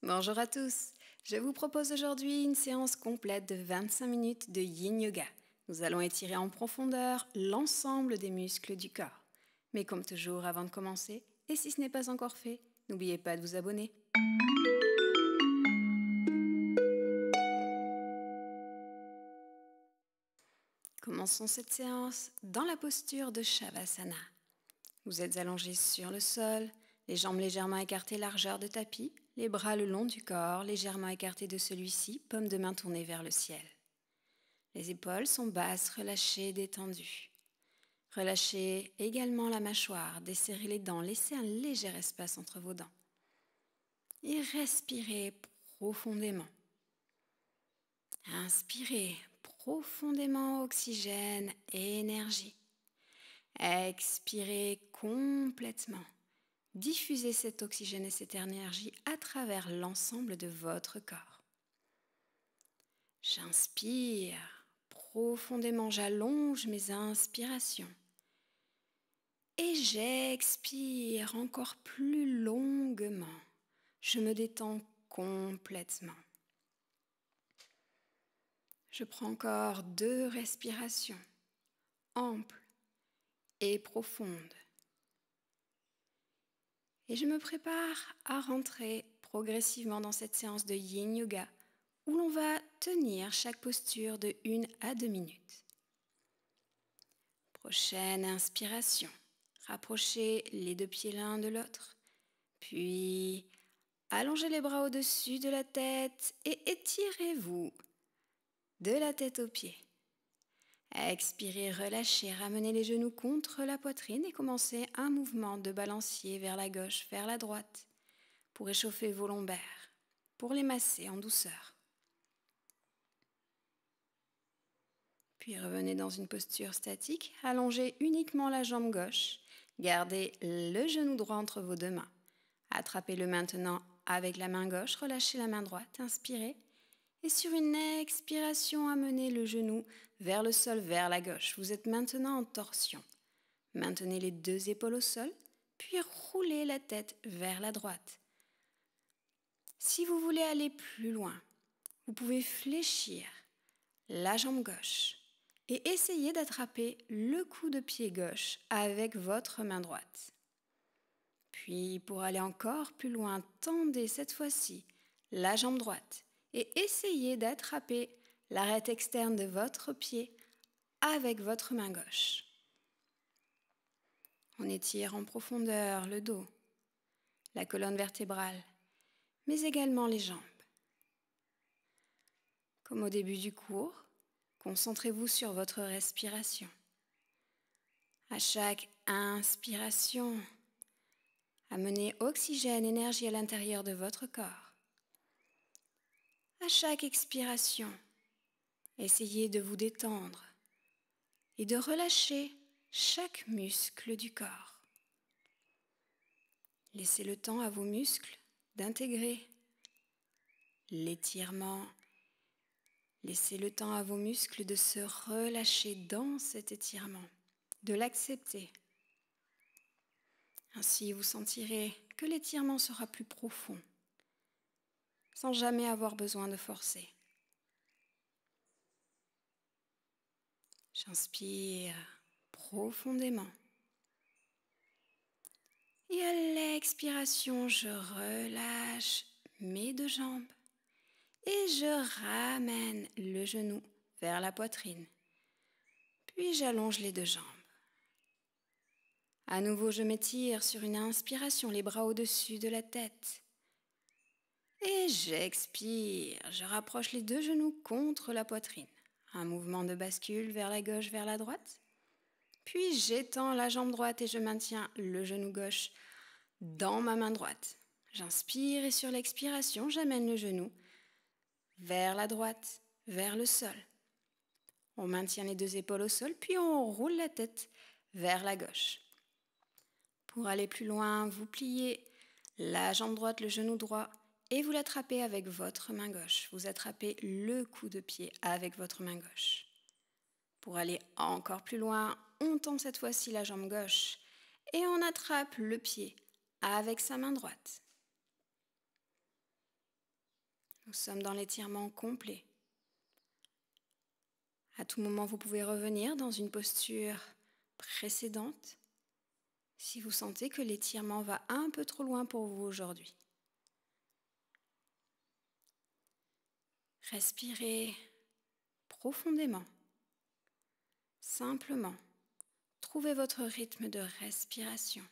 Bonjour à tous, je vous propose aujourd'hui une séance complète de 25 minutes de Yin Yoga. Nous allons étirer en profondeur l'ensemble des muscles du corps. Mais comme toujours avant de commencer, et si ce n'est pas encore fait, n'oubliez pas de vous abonner. Commençons cette séance dans la posture de Shavasana. Vous êtes allongé sur le sol, les jambes légèrement écartées largeur de tapis, les bras le long du corps, légèrement écartés de celui-ci, paume de main tournée vers le ciel. Les épaules sont basses, relâchées, détendues. Relâchez également la mâchoire, desserrez les dents, laissez un léger espace entre vos dents. Et respirez profondément. Inspirez profondément oxygène et énergie. Expirez complètement. Diffusez cet oxygène et cette énergie à travers l'ensemble de votre corps. J'inspire profondément, j'allonge mes inspirations. Et j'expire encore plus longuement. Je me détends complètement. Je prends encore 2 respirations, amples et profondes. Et je me prépare à rentrer progressivement dans cette séance de Yin Yoga où l'on va tenir chaque posture de 1 à 2 minutes. Prochaine inspiration. Rapprochez les 2 pieds l'un de l'autre. Puis, allongez les bras au-dessus de la tête et étirez-vous de la tête aux pieds. Expirez, relâchez, ramenez les genoux contre la poitrine et commencez un mouvement de balancier vers la gauche, vers la droite pour échauffer vos lombaires, pour les masser en douceur. Puis revenez dans une posture statique, allongez uniquement la jambe gauche, gardez le genou droit entre vos 2 mains. Attrapez-le maintenant avec la main gauche, relâchez la main droite, inspirez. Et sur une expiration, amenez le genou vers le sol, vers la gauche. Vous êtes maintenant en torsion. Maintenez les 2 épaules au sol, puis roulez la tête vers la droite. Si vous voulez aller plus loin, vous pouvez fléchir la jambe gauche et essayer d'attraper le coup de pied gauche avec votre main droite. Puis, pour aller encore plus loin, tendez cette fois-ci la jambe droite et essayez d'attraper l'arête externe de votre pied avec votre main gauche. On étire en profondeur le dos, la colonne vertébrale, mais également les jambes. Comme au début du cours, concentrez-vous sur votre respiration. À chaque inspiration, amenez oxygène, énergie à l'intérieur de votre corps. À chaque expiration, essayez de vous détendre et de relâcher chaque muscle du corps. Laissez le temps à vos muscles d'intégrer l'étirement. Laissez le temps à vos muscles de se relâcher dans cet étirement, de l'accepter. Ainsi, vous sentirez que l'étirement sera plus profond, sans jamais avoir besoin de forcer. J'inspire profondément. Et à l'expiration, je relâche mes 2 jambes et je ramène le genou vers la poitrine. Puis j'allonge les 2 jambes. À nouveau, je m'étire sur une inspiration, les bras au-dessus de la tête. Et j'expire, je rapproche les 2 genoux contre la poitrine. Un mouvement de bascule vers la gauche, vers la droite. Puis j'étends la jambe droite et je maintiens le genou gauche dans ma main droite. J'inspire et sur l'expiration, j'amène le genou vers la droite, vers le sol. On maintient les 2 épaules au sol, puis on roule la tête vers la gauche. Pour aller plus loin, vous pliez la jambe droite, le genou droit et vous l'attrapez avec votre main gauche. Vous attrapez le coup de pied avec votre main gauche. Pour aller encore plus loin, on tend cette fois-ci la jambe gauche et on attrape le pied avec sa main droite. Nous sommes dans l'étirement complet. À tout moment, vous pouvez revenir dans une posture précédente si vous sentez que l'étirement va un peu trop loin pour vous aujourd'hui. Respirez profondément, simplement. Trouvez votre rythme de respiration.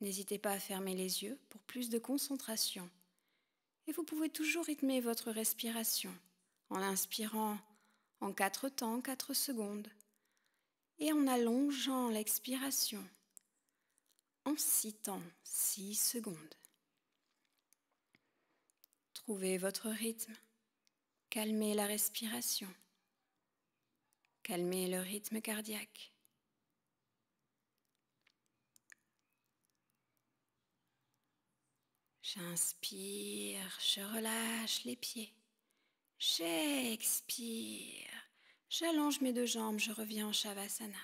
N'hésitez pas à fermer les yeux pour plus de concentration. Et vous pouvez toujours rythmer votre respiration en l'inspirant en 4 temps, 4 secondes, et en allongeant l'expiration en 6 temps, 6 secondes. Trouvez votre rythme, calmez la respiration, calmez le rythme cardiaque. J'inspire, je relâche les pieds. J'expire, j'allonge mes 2 jambes, je reviens en Shavasana.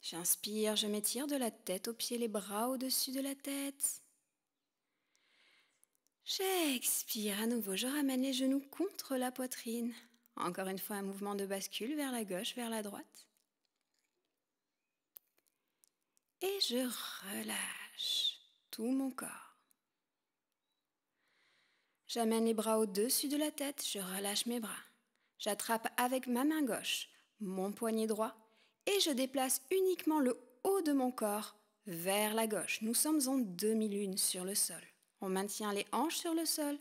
J'inspire, je m'étire de la tête aux pieds, les bras au-dessus de la tête. J'expire à nouveau, je ramène les genoux contre la poitrine. Encore une fois, un mouvement de bascule vers la gauche, vers la droite. Et je relâche tout mon corps. J'amène les bras au-dessus de la tête, je relâche mes bras. J'attrape avec ma main gauche mon poignet droit et je déplace uniquement le haut de mon corps vers la gauche. Nous sommes en demi-lune sur le sol. On maintient les hanches sur le sol,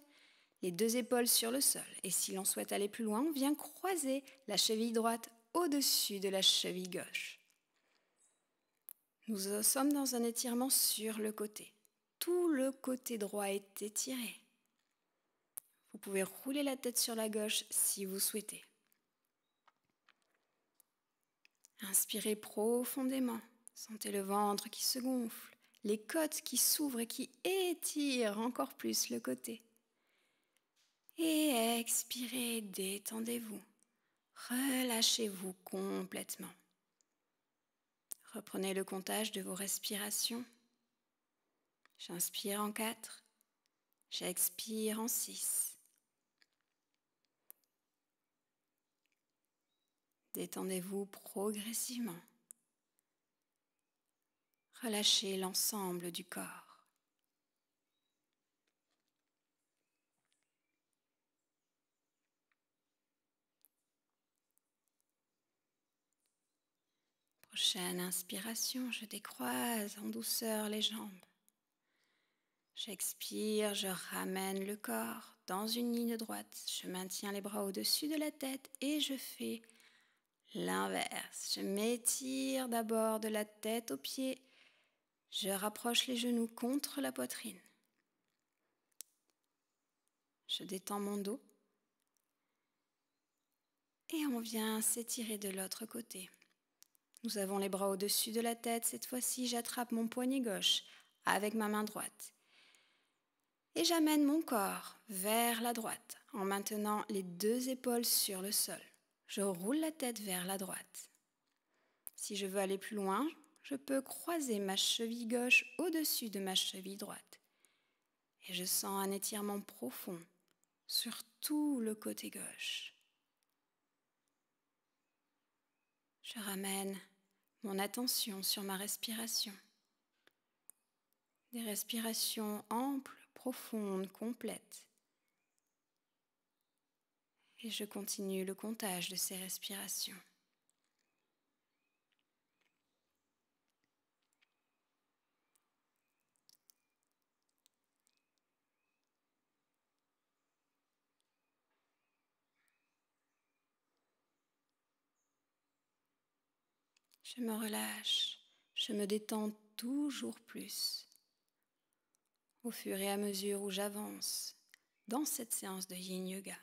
les 2 épaules sur le sol. Et si l'on souhaite aller plus loin, on vient croiser la cheville droite au-dessus de la cheville gauche. Nous sommes dans un étirement sur le côté. Tout le côté droit est étiré. Vous pouvez rouler la tête sur la gauche si vous souhaitez. Inspirez profondément. Sentez le ventre qui se gonfle, les côtes qui s'ouvrent et qui étirent encore plus le côté. Et expirez, détendez-vous. Relâchez-vous complètement. Reprenez le comptage de vos respirations. J'inspire en 4, j'expire en 6. Détendez-vous progressivement. Relâchez l'ensemble du corps. Prochaine inspiration, je décroise en douceur les jambes. J'expire, je ramène le corps dans une ligne droite. Je maintiens les bras au-dessus de la tête et je fais l'inverse. Je m'étire d'abord de la tête aux pieds. Je rapproche les genoux contre la poitrine. Je détends mon dos. Et on vient s'étirer de l'autre côté. Nous avons les bras au-dessus de la tête. Cette fois-ci, j'attrape mon poignet gauche avec ma main droite. Et j'amène mon corps vers la droite en maintenant les 2 épaules sur le sol. Je roule la tête vers la droite. Si je veux aller plus loin, je peux croiser ma cheville gauche au-dessus de ma cheville droite. Et je sens un étirement profond sur tout le côté gauche. Je ramène mon attention sur ma respiration. Des respirations amples, profondes, complètes. Et je continue le comptage de ces respirations. Je me relâche, je me détends toujours plus au fur et à mesure où j'avance dans cette séance de Yin Yoga.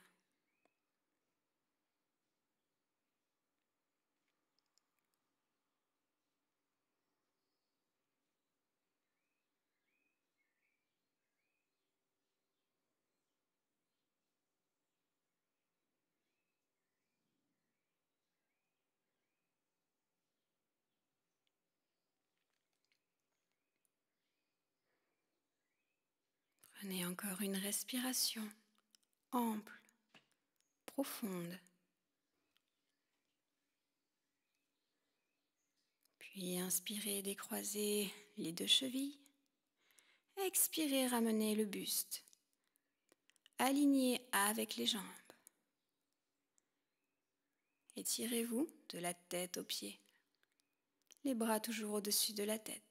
Prenez encore une respiration ample, profonde. Puis inspirez, décroisez les deux chevilles. Expirez, ramenez le buste. Alignez avec les jambes. Étirez-vous de la tête aux pieds. Les bras toujours au-dessus de la tête.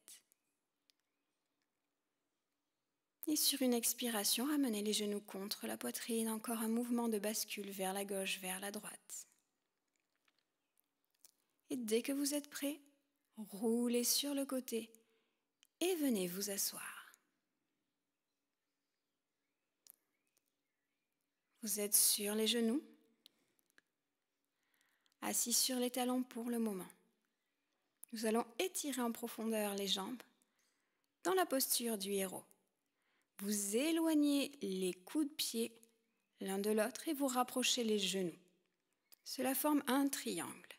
Et sur une expiration, ramenez les genoux contre la poitrine. Encore un mouvement de bascule vers la gauche, vers la droite. Et dès que vous êtes prêt, roulez sur le côté et venez vous asseoir. Vous êtes sur les genoux, assis sur les talons pour le moment. Nous allons étirer en profondeur les jambes dans la posture du héros. Vous éloignez les coups de pied l'un de l'autre et vous rapprochez les genoux. Cela forme un triangle.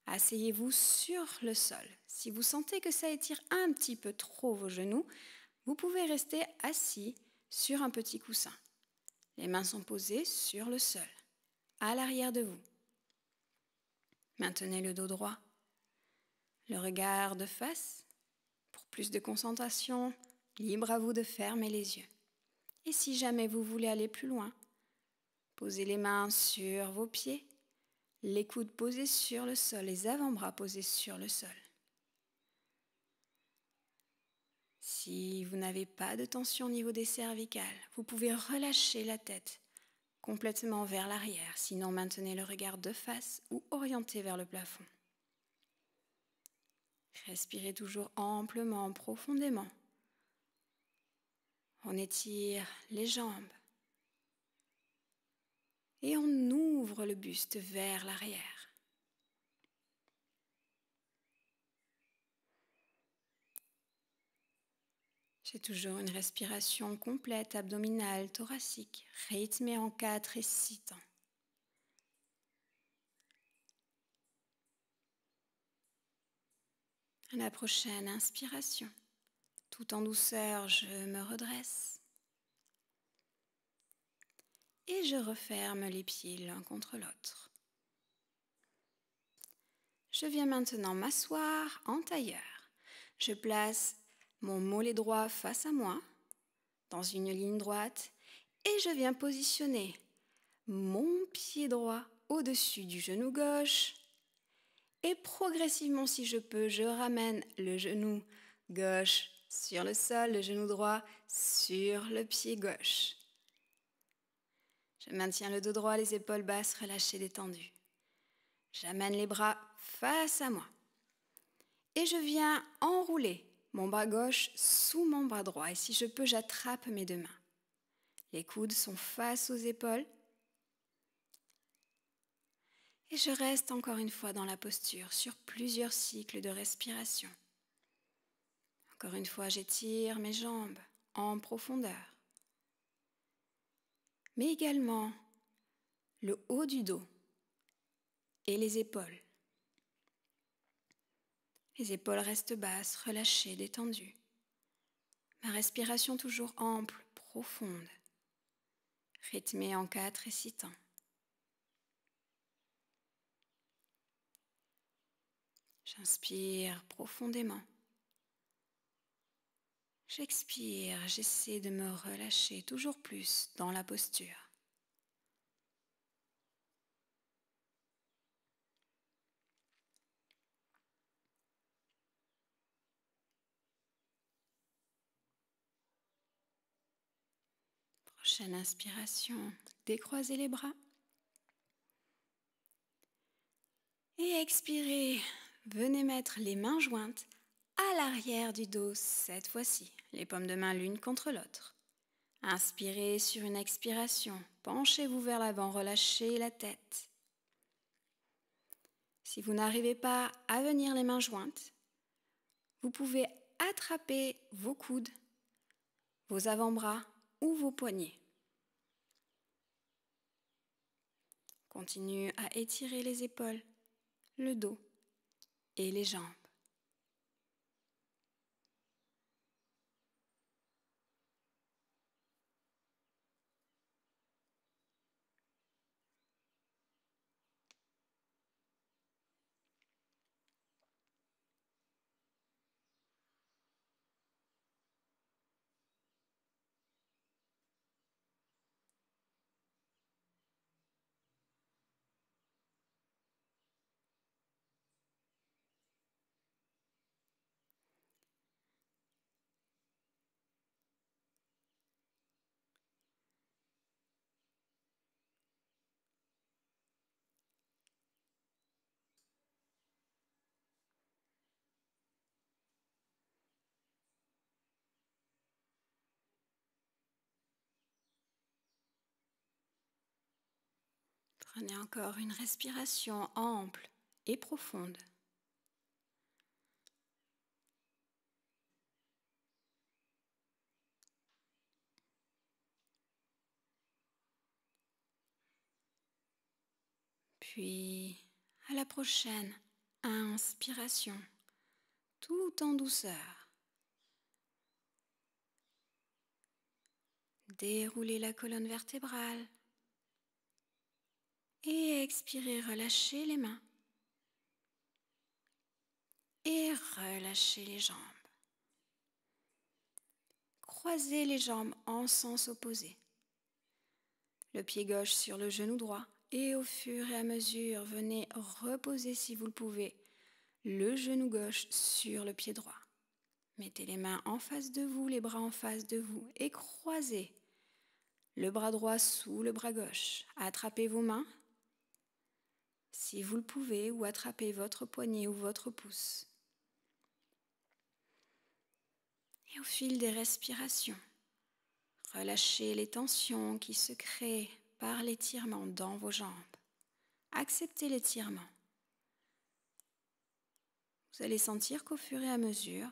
Asseyez-vous sur le sol. Si vous sentez que ça étire un petit peu trop vos genoux, vous pouvez rester assis sur un petit coussin. Les mains sont posées sur le sol, à l'arrière de vous. Maintenez le dos droit, le regard de face. Pour plus de concentration, libre à vous de fermer les yeux. Et si jamais vous voulez aller plus loin, posez les mains sur vos pieds, les coudes posés sur le sol, les avant-bras posés sur le sol. Si vous n'avez pas de tension au niveau des cervicales, vous pouvez relâcher la tête complètement vers l'arrière, sinon maintenez le regard de face ou orienté vers le plafond. Respirez toujours amplement, profondément. On étire les jambes et on ouvre le buste vers l'arrière. J'ai toujours une respiration complète, abdominale, thoracique, rythmée en 4 et 6 temps. À la prochaine inspiration, tout en douceur, je me redresse et je referme les pieds l'un contre l'autre. Je viens maintenant m'asseoir en tailleur. Je place mon mollet droit face à moi, dans une ligne droite, et je viens positionner mon pied droit au-dessus du genou gauche. Et progressivement, si je peux, je ramène le genou gauche sur le sol, le genou droit sur le pied gauche. Je maintiens le dos droit, les épaules basses, relâchées, détendues. J'amène les bras face à moi. Et je viens enrouler mon bras gauche sous mon bras droit. Et si je peux, j'attrape mes deux mains. Les coudes sont face aux épaules. Et je reste encore une fois dans la posture sur plusieurs cycles de respiration. Encore une fois, j'étire mes jambes en profondeur. Mais également le haut du dos et les épaules. Les épaules restent basses, relâchées, détendues. Ma respiration toujours ample, profonde, rythmée en 4 et 6 temps. J'inspire profondément. J'expire, j'essaie de me relâcher toujours plus dans la posture. Prochaine inspiration, décroisez les bras. Et expirez, venez mettre les mains jointes à l'arrière du dos cette fois-ci, les paumes de main l'une contre l'autre. Inspirez sur une expiration, penchez-vous vers l'avant, relâchez la tête. Si vous n'arrivez pas à venir les mains jointes, vous pouvez attraper vos coudes, vos avant-bras ou vos poignets. Continuez à étirer les épaules, le dos et les jambes. Prenez encore une respiration ample et profonde. Puis, à la prochaine inspiration, tout en douceur, déroulez la colonne vertébrale et expirez, relâchez les mains et relâchez les jambes. Croisez les jambes en sens opposé. Le pied gauche sur le genou droit et au fur et à mesure, venez reposer si vous le pouvez le genou gauche sur le pied droit. Mettez les mains en face de vous, les bras en face de vous et croisez le bras droit sous le bras gauche. Attrapez vos mains si vous le pouvez ou attrapez votre poignet ou votre pouce. Et au fil des respirations, relâchez les tensions qui se créent par l'étirement dans vos jambes. Acceptez l'étirement. Vous allez sentir qu'au fur et à mesure,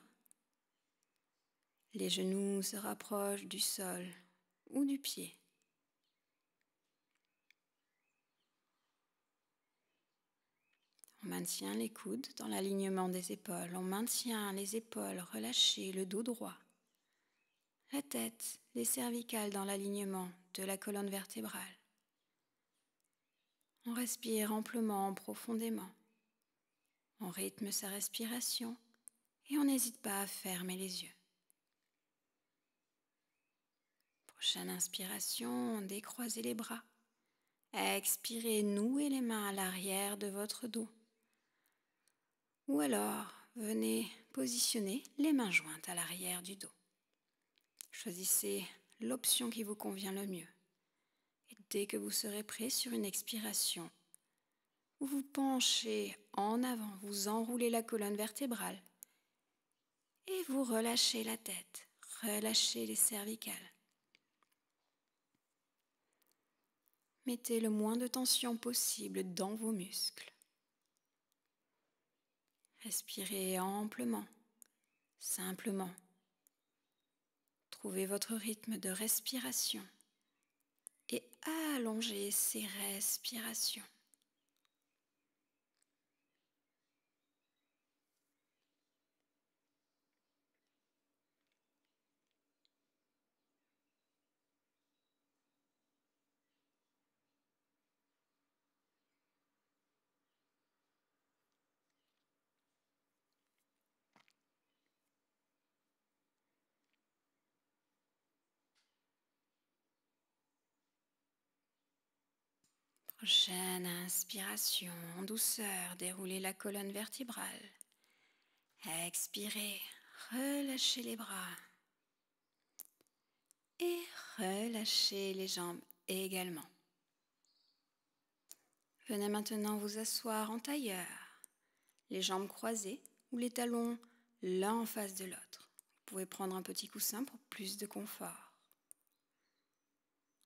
les genoux se rapprochent du sol ou du pied. On maintient les coudes dans l'alignement des épaules. On maintient les épaules relâchées, le dos droit. La tête, les cervicales dans l'alignement de la colonne vertébrale. On respire amplement, profondément. On rythme sa respiration et on n'hésite pas à fermer les yeux. Prochaine inspiration, décroisez les bras. Expirez, nouez les mains à l'arrière de votre dos. Ou alors, venez positionner les mains jointes à l'arrière du dos. Choisissez l'option qui vous convient le mieux. Et dès que vous serez prêt sur une expiration, vous vous penchez en avant, vous enroulez la colonne vertébrale et vous relâchez la tête, relâchez les cervicales. Mettez le moins de tension possible dans vos muscles. Respirez amplement, simplement. Trouvez votre rythme de respiration et allongez ces respirations. Prochaine inspiration, en douceur, déroulez la colonne vertébrale. Expirez, relâchez les bras et relâchez les jambes également. Venez maintenant vous asseoir en tailleur, les jambes croisées ou les talons l'un en face de l'autre. Vous pouvez prendre un petit coussin pour plus de confort.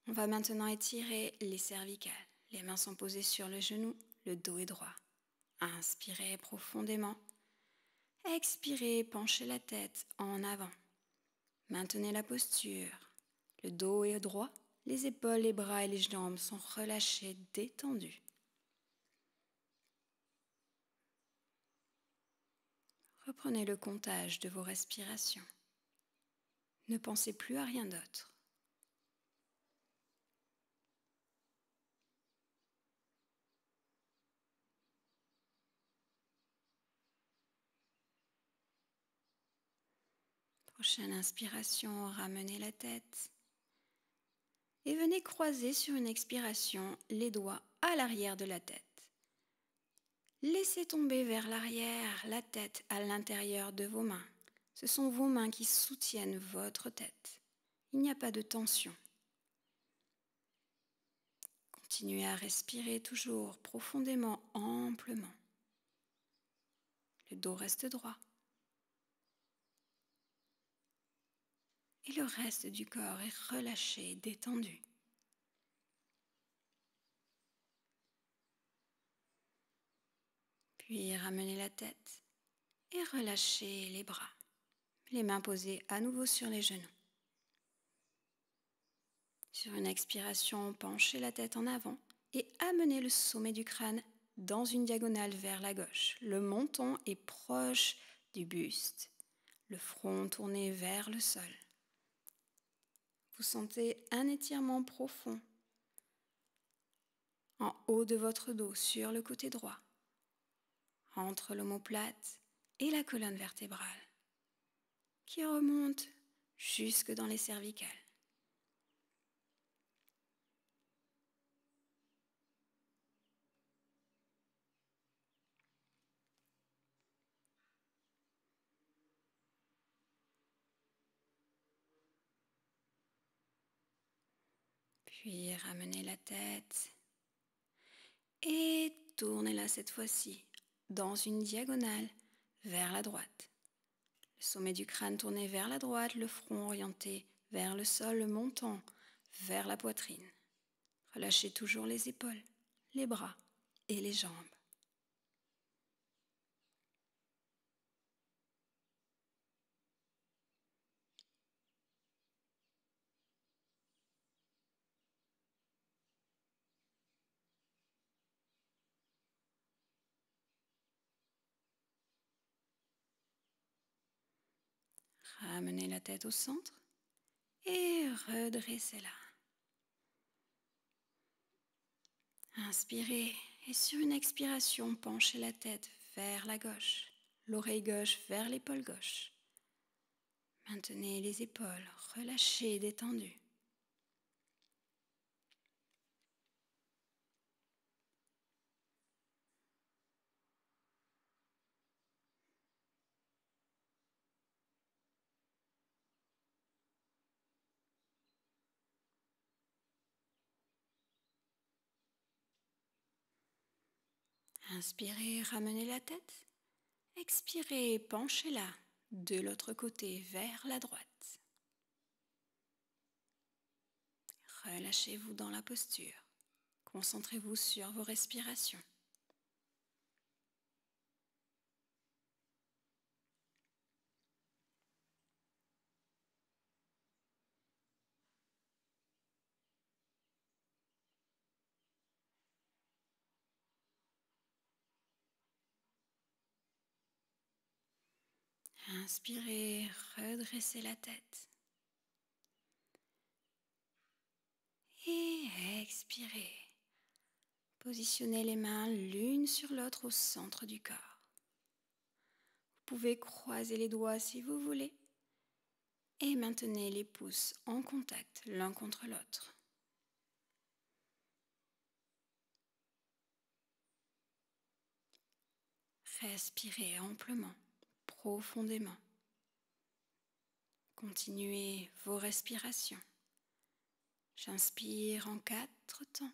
On va maintenant étirer les cervicales. Les mains sont posées sur le genou, le dos est droit. Inspirez profondément. Expirez, penchez la tête en avant. Maintenez la posture. Le dos est droit, les épaules, les bras et les jambes sont relâchés, détendus. Reprenez le comptage de vos respirations. Ne pensez plus à rien d'autre. Prochaine inspiration, ramenez la tête. Et venez croiser sur une expiration les doigts à l'arrière de la tête. Laissez tomber vers l'arrière la tête à l'intérieur de vos mains. Ce sont vos mains qui soutiennent votre tête. Il n'y a pas de tension. Continuez à respirer toujours profondément, amplement. Le dos reste droit. Et le reste du corps est relâché, détendu. Puis ramenez la tête et relâchez les bras. Les mains posées à nouveau sur les genoux. Sur une expiration, penchez la tête en avant et amenez le sommet du crâne dans une diagonale vers la gauche. Le menton est proche du buste, le front tourné vers le sol. Vous sentez un étirement profond en haut de votre dos sur le côté droit, entre l'omoplate et la colonne vertébrale, qui remonte jusque dans les cervicales. Puis ramenez la tête et tournez-la cette fois-ci dans une diagonale vers la droite. Le sommet du crâne tourné vers la droite, le front orienté vers le sol, le menton vers la poitrine. Relâchez toujours les épaules, les bras et les jambes. Ramenez la tête au centre et redressez-la. Inspirez et sur une expiration, penchez la tête vers la gauche, l'oreille gauche vers l'épaule gauche. Maintenez les épaules relâchées et détendues. Inspirez, ramenez la tête. Expirez, penchez-la de l'autre côté vers la droite. Relâchez-vous dans la posture. Concentrez-vous sur vos respirations. Inspirez, redressez la tête. Et expirez. Positionnez les mains l'une sur l'autre au centre du corps. Vous pouvez croiser les doigts si vous voulez et maintenez les pouces en contact l'un contre l'autre. Respirez amplement, profondément. Continuez vos respirations. J'inspire en 4 temps.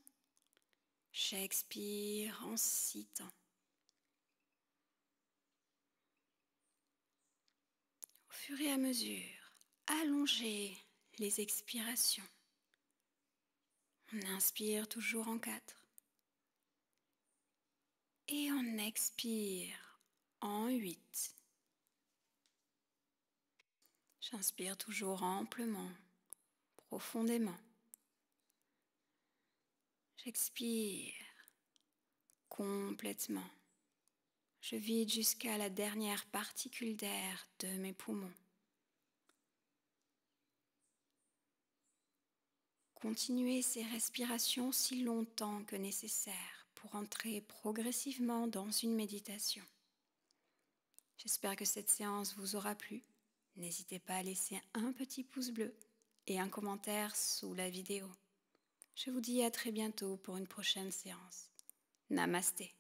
J'expire en 6 temps. Au fur et à mesure, allongez les expirations. On inspire toujours en 4. Et on expire en 8. J'inspire toujours amplement, profondément. J'expire complètement. Je vide jusqu'à la dernière particule d'air de mes poumons. Continuez ces respirations si longtemps que nécessaire pour entrer progressivement dans une méditation. J'espère que cette séance vous aura plu. N'hésitez pas à laisser un petit pouce bleu et un commentaire sous la vidéo. Je vous dis à très bientôt pour une prochaine séance. Namasté.